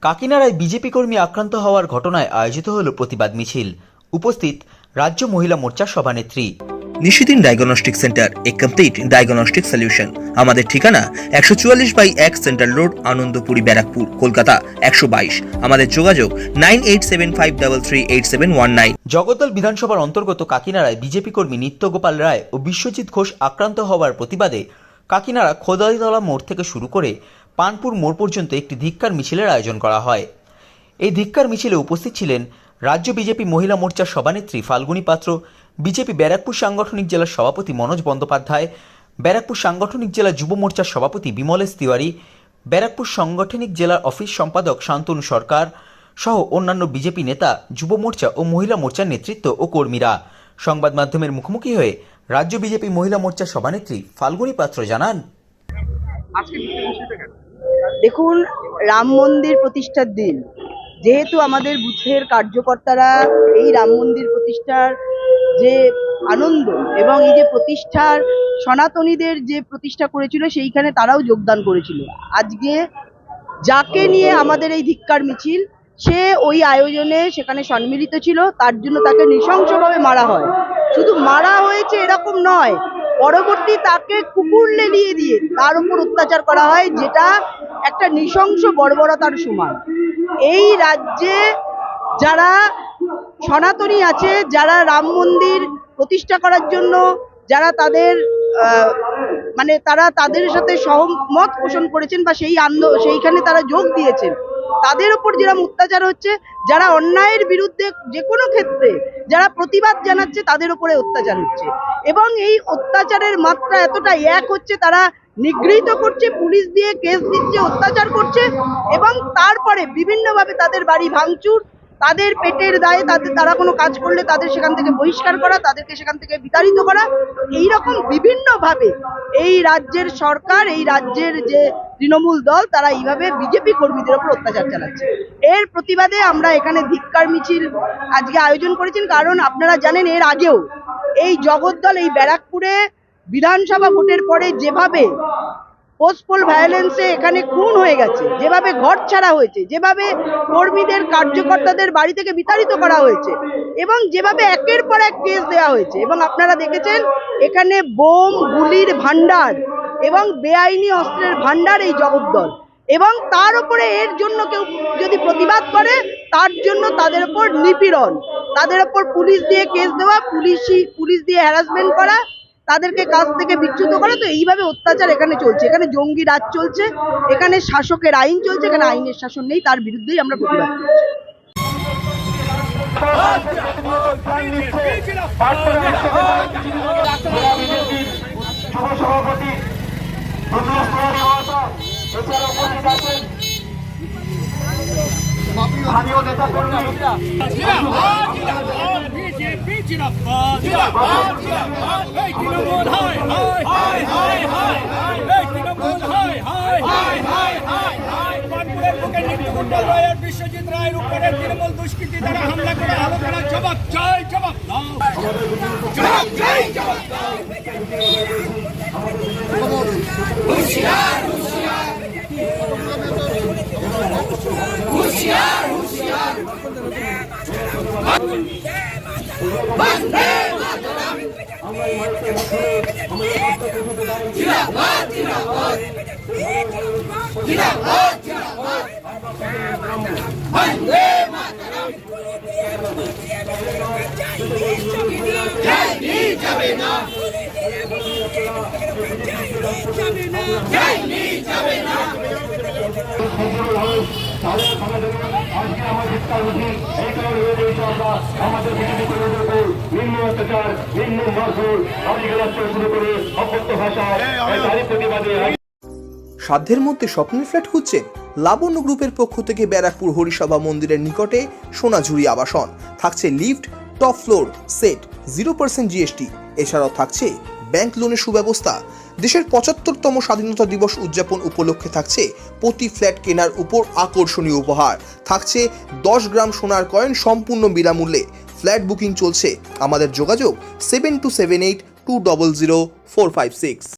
কাকিনাড়ায় BJP কর্মী আক্রান্ত হওয়ার ঘটনায় আয়োজিত হল প্রতিবাদ মিছিল। উপস্থিত রাজ্য মহিলা মোর্চার সভানেত্রী। নিশিদিন ডায়াগনস্টিক সেন্টার, এ কমপ্লিট ডায়াগনস্টিক সলিউশন। আমাদের ঠিকানা 144/1 সেন্ট্রাল রোড, আনন্দপুরি, ব্যারাকপুর, কলকাতা 122। আমাদের যোগাযোগ 9875338719। জগদ্দল বিধানসভার অন্তর্গত কাকিনাড়ায় বিজেপি কর্মী নিত্যগোপাল রায় ও বিশ্বজিৎ ঘোষ আক্রান্ত হওয়ার প্রতিবাদে কাকিনাড়া খোদাইতলা মোড় থেকে শুরু করে পানপুর মোড় পর্যন্ত একটি ধিক্কার মিছিলের আয়োজন করা হয়। এই ধিক্কার মিছিলে উপস্থিত ছিলেন রাজ্য বিজেপি মহিলা মোর্চার সভানেত্রী ফাল্গুনী পাত্র, বিজেপি ব্যারাকপুর সাংগঠনিক জেলার সভাপতি মনোজ বন্দ্যোপাধ্যায়, ব্যারাকপুর সাংগঠনিক জেলা যুব মোর্চার সভাপতি বিমলেশ তিওয়ারি, ব্যারাকপুর সাংগঠনিক জেলার অফিস সম্পাদক শান্তনু সরকার সহ অন্যান্য বিজেপি নেতা, যুব মোর্চা ও মহিলা মোর্চার নেতৃত্ব ও কর্মীরা। সংবাদ মাধ্যমের মুখোমুখি হয়ে রাজ্য বিজেপি মহিলা মোর্চার সভানেত্রী ফাল্গুনী পাত্র জানান, দেখুন, রাম মন্দির প্রতিষ্ঠার দিন, যেহেতু আমাদের বুথের কার্যকর্তারা এই রাম মন্দির প্রতিষ্ঠার যে আনন্দ এবং এই যে প্রতিষ্ঠার সনাতনীদের যে প্রতিষ্ঠা করেছিল সেইখানে তারাও যোগদান করেছিল। আজকে যাকে নিয়ে আমাদের এই ধিক্কার মিছিল, সে ওই আয়োজনে সেখানে সম্মিলিত ছিল, তার জন্য তাকে নৃশংসভাবে মারা হয়। শুধু মারা হয়েছে এরকম নয়, পরবর্তী তাকে কুকুর লেলিয়ে দিয়ে তার উপর অত্যাচার করা হয়, যেটা একটা নৃশংস বর্বরতার সমান। এই রাজ্যে যারা সনাতনী আছে, যারা রাম মন্দির প্রতিষ্ঠা করার জন্য যারা তারা তাদের সাথে সহমত পোষণ করেছেন বা সেইখানে তারা যোগ দিয়েছেন, তাদের উপর যেরকম অত্যাচার হচ্ছে, যারা অন্যায়ের বিরুদ্ধে যে কোনো ক্ষেত্রে যারা প্রতিবাদ জানাচ্ছে তাদের উপরে অত্যাচার হচ্ছে। এবং এই অত্যাচারের মাত্রা এতটাই এক হচ্ছে, তারা নিগৃহীত করছে, পুলিশ দিয়ে কেস দিচ্ছে, অত্যাচার করছে এবং তারপরে বিভিন্নভাবে তাদের বাড়ি ভাঙচুর, তাদের পেটের দায়ে তারা কোনো কাজ করলে তাদের সেখান থেকে বহিষ্কার করা, তাদেরকে সেখান থেকে বিতাড়িত করা। এইরকম বিভিন্নভাবে এই রাজ্যের সরকার, এই রাজ্যের যে তৃণমূল দল, তারা এইভাবে বিজেপি কর্মীদের উপর অত্যাচার চালাচ্ছে। এর প্রতিবাদে আমরা এখানে ধিক্কার মিছিল আজকে আয়োজন করেছেন। কারণ আপনারা জানেন, এর আগেও এই জগদ্দল, এই ব্যারাকপুরে বিধানসভা ভোটের পরে যেভাবে পোস্টপোল ভায়োলেন্সে এখানে খুন হয়ে গেছে, যেভাবে ঘর ছাড়া হয়েছে, যেভাবে কর্মীদের কার্যকর্তাদের বাড়ি থেকে বিতাড়িত করা হয়েছে এবং যেভাবে একের পর এক কেস দেওয়া হয়েছে, এবং আপনারা দেখেছেন এখানে বোম গুলির ভান্ডার এবং বেআইনি অস্ত্রের ভান্ডার এই জগদ্দল, এবং তার উপরে এর জন্য কেউ যদি প্রতিবাদ করে তার জন্য তাদের উপর নিপীড়ন, তাদের উপর পুলিশ দিয়ে কেস দেওয়া, পুলিশ দিয়ে হ্যারাসমেন্ট করা, তাদেরকে কাজ থেকে বিচ্যুত করা। তো এইভাবে অত্যাচার এখানে চলছে, এখানে জঙ্গি রাজ চলছে, এখানে শাসকের আইন চলছে, এখানে আইনের শাসন নেই, তার বিরুদ্ধেই আমরা প্রতিবাদ বিশ্বজিৎ রায়ের উপরে তৃণমূল দুষ্কৃতী দ্বারা হামলা করে আলো করা জবাব চাই, জবাব দাও, জবাব চাই, জবাব দাও। হুঁশিয়ার, হুঁশিয়ার, হুঁশিয়ার, হুঁশিয়ার, বন্দে মাতরম, জিন্দাবাদ, জিন্দাবাদ, জিন্দাবাদ, জিন্দাবাদ, বন্দে মাতরম, জয় যাবে না, জয় যাবে না। সাধ্যের মধ্যে স্বপ্নের ফ্ল্যাট খুঁজছেন? লাবণ্য গ্রুপের পক্ষ থেকে ব্যারাকপুর হরিসভা মন্দিরের নিকটে সোনাঝুরি আবাসন। থাকছে lift, top floor, set, 0% GST। এছাড়াও থাকছে ব্যাংক লোনের সুব্যবস্থা। দেশের 75তম স্বাধীনতা দিবস উদযাপন উপলক্ষে থাকছে প্রতি ফ্ল্যাট কেনার উপর আকর্ষণীয় উপহার। থাকছে 10 গ্রাম সোনার কয়েন সম্পূর্ণ বিনামূল্যে। ফ্ল্যাট বুকিং চলছে। আমাদের যোগাযোগ 7278200456।